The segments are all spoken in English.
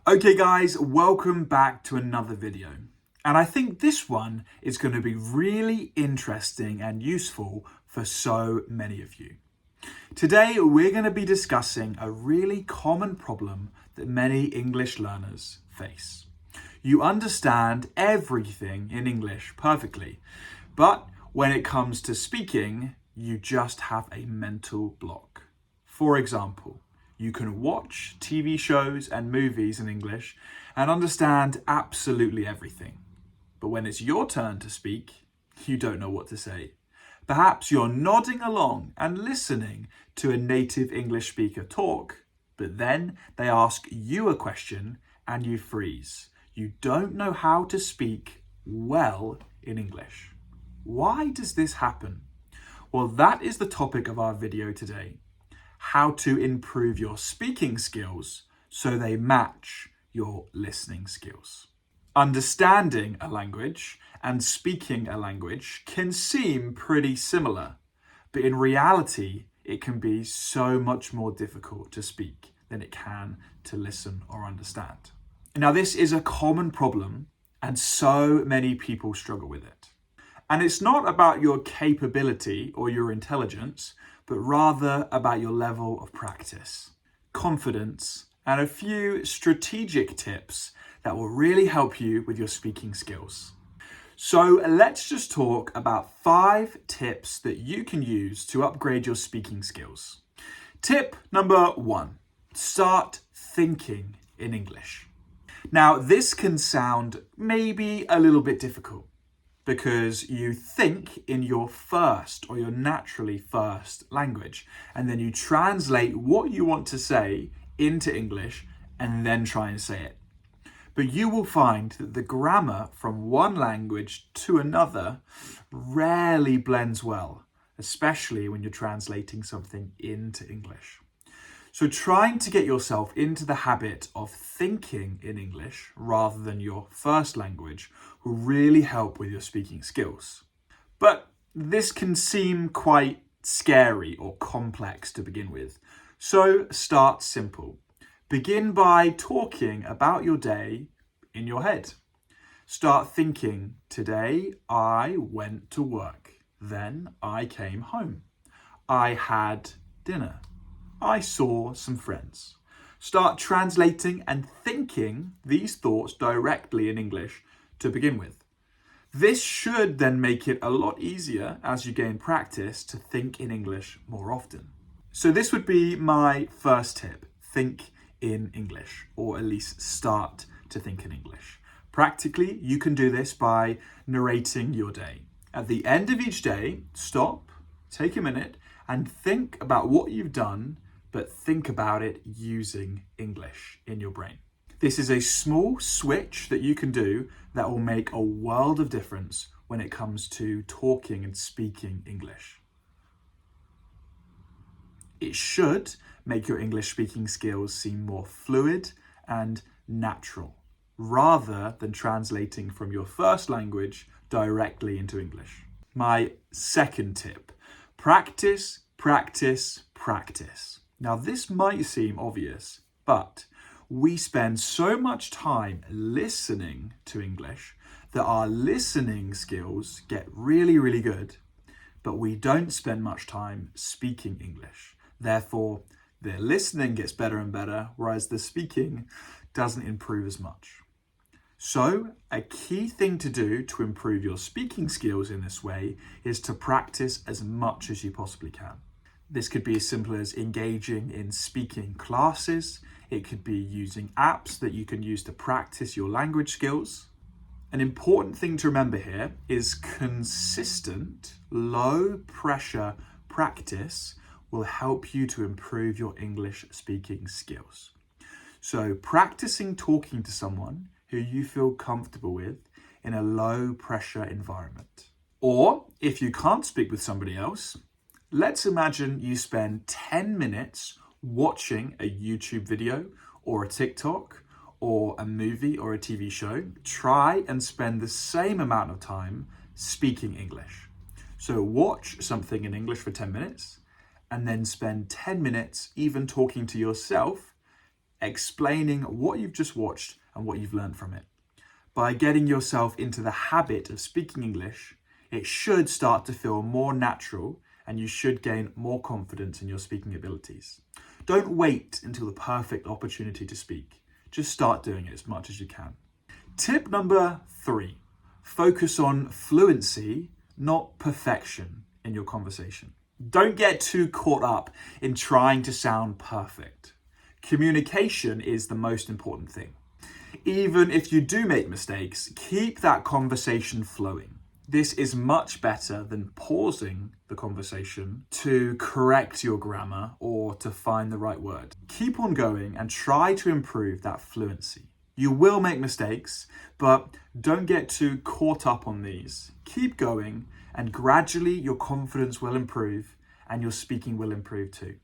Okay guys, welcome back to another video. And I think this one is going to be really interesting and useful for so many of you. Today we're going to be discussing a really common problem that many English learners face. You understand everything in English perfectly, but when it comes to speaking, you just have a mental block. For example, you can watch TV shows and movies in English and understand absolutely everything. But when it's your turn to speak, you don't know what to say. Perhaps you're nodding along and listening to a native English speaker talk, but then they ask you a question and you freeze. You don't know how to speak well in English. Why does this happen? Well, that is the topic of our video today. How to improve your speaking skills so they match your listening skills. Understanding a language and speaking a language can seem pretty similar, but in reality, it can be so much more difficult to speak than it can to listen or understand. Now, this is a common problem and so many people struggle with it. And it's not about your capability or your intelligence, but rather about your level of practice, confidence, and a few strategic tips that will really help you with your speaking skills. So let's just talk about 5 tips that you can use to upgrade your speaking skills. Tip number 1, start thinking in English. Now, this can sound maybe a little bit difficult because you think in your first or your naturally first language, and then you translate what you want to say into English and then try and say it. But you will find that the grammar from one language to another rarely blends well, especially when you're translating something into English. So trying to get yourself into the habit of thinking in English rather than your first language will really help with your speaking skills. But this can seem quite scary or complex to begin with. So start simple. Begin by talking about your day in your head. Start thinking, today I went to work. Then I came home. I had dinner. I saw some friends. Start translating and thinking these thoughts directly in English to begin with. This should then make it a lot easier as you gain practice to think in English more often. So this would be my first tip, think in English, or at least start to think in English. Practically, you can do this by narrating your day. At the end of each day, stop, take a minute, and think about what you've done, but think about it using English in your brain. This is a small switch that you can do that will make a world of difference when it comes to talking and speaking English. It should make your English speaking skills seem more fluid and natural, rather than translating from your first language directly into English. My second tip, practice, practice, practice. Now, this might seem obvious, but we spend so much time listening to English that our listening skills get really, really good, but we don't spend much time speaking English. Therefore, the listening gets better and better, whereas the speaking doesn't improve as much. So, a key thing to do to improve your speaking skills in this way is to practice as much as you possibly can. This could be as simple as engaging in speaking classes. It could be using apps that you can use to practice your language skills. An important thing to remember here is consistent, low pressure practice will help you to improve your English speaking skills. So practicing talking to someone who you feel comfortable with in a low pressure environment. Or if you can't speak with somebody else, let's imagine you spend 10 minutes watching a YouTube video or a TikTok or a movie or a TV show. Try and spend the same amount of time speaking English. So watch something in English for 10 minutes and then spend 10 minutes even talking to yourself explaining what you've just watched and what you've learned from it. By getting yourself into the habit of speaking English, it should start to feel more natural and you should gain more confidence in your speaking abilities. Don't wait until the perfect opportunity to speak. Just start doing it as much as you can. Tip number 3, focus on fluency, not perfection in your conversation. Don't get too caught up in trying to sound perfect. Communication is the most important thing. Even if you do make mistakes, keep that conversation flowing. This is much better than pausing the conversation to correct your grammar or to find the right word. Keep on going and try to improve that fluency. You will make mistakes, but don't get too caught up on these. Keep going and gradually your confidence will improve and your speaking will improve too.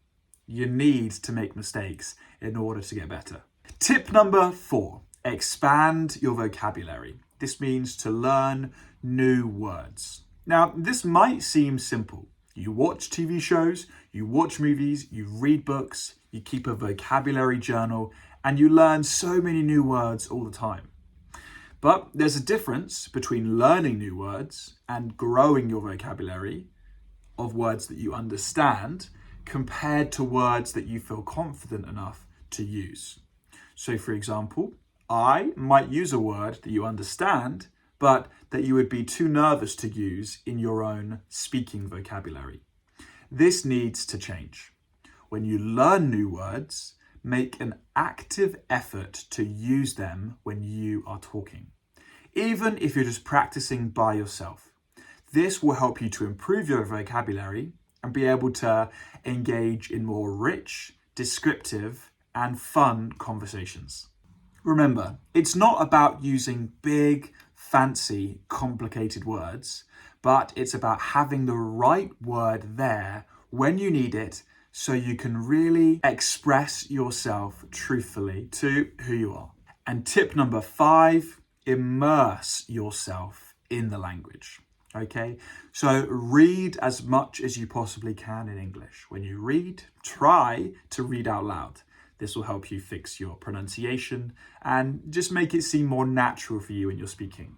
You need to make mistakes in order to get better. Tip number 4, expand your vocabulary. This means to learn new words. Now, this might seem simple. You watch TV shows, you watch movies, you read books, you keep a vocabulary journal, and you learn so many new words all the time. But there's a difference between learning new words and growing your vocabulary of words that you understand compared to words that you feel confident enough to use. So for example, I might use a word that you understand, but that you would be too nervous to use in your own speaking vocabulary. This needs to change. When you learn new words, make an active effort to use them when you are talking, even if you're just practicing by yourself. This will help you to improve your vocabulary and be able to engage in more rich, descriptive, and fun conversations. Remember, it's not about using big, fancy, complicated words, but it's about having the right word there when you need it so you can really express yourself truthfully to who you are. And tip number 5, immerse yourself in the language. Okay, so read as much as you possibly can in English. When you read, try to read out loud. This will help you fix your pronunciation and just make it seem more natural for you when you're speaking.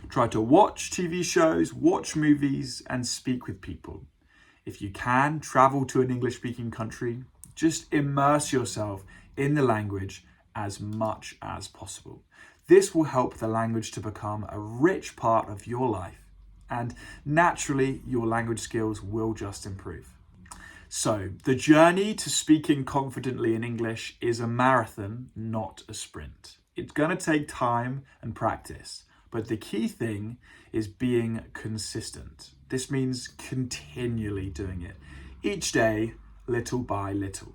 Try to watch TV shows, watch movies, and speak with people. If you can, travel to an English-speaking country. Just immerse yourself in the language as much as possible. This will help the language to become a rich part of your life, and naturally, your language skills will just improve. So, the journey to speaking confidently in English is a marathon, not a sprint. It's going to take time and practice, but the key thing is being consistent. This means continually doing it, each day, little by little.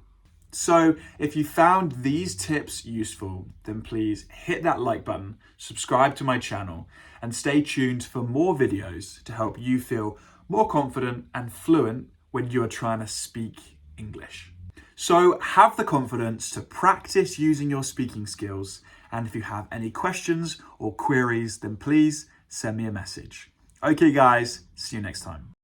So, if you found these tips useful, then please hit that like button, subscribe to my channel, and stay tuned for more videos to help you feel more confident and fluent when you are trying to speak English. So have the confidence to practice using your speaking skills. And if you have any questions or queries, then please send me a message. Okay guys, see you next time.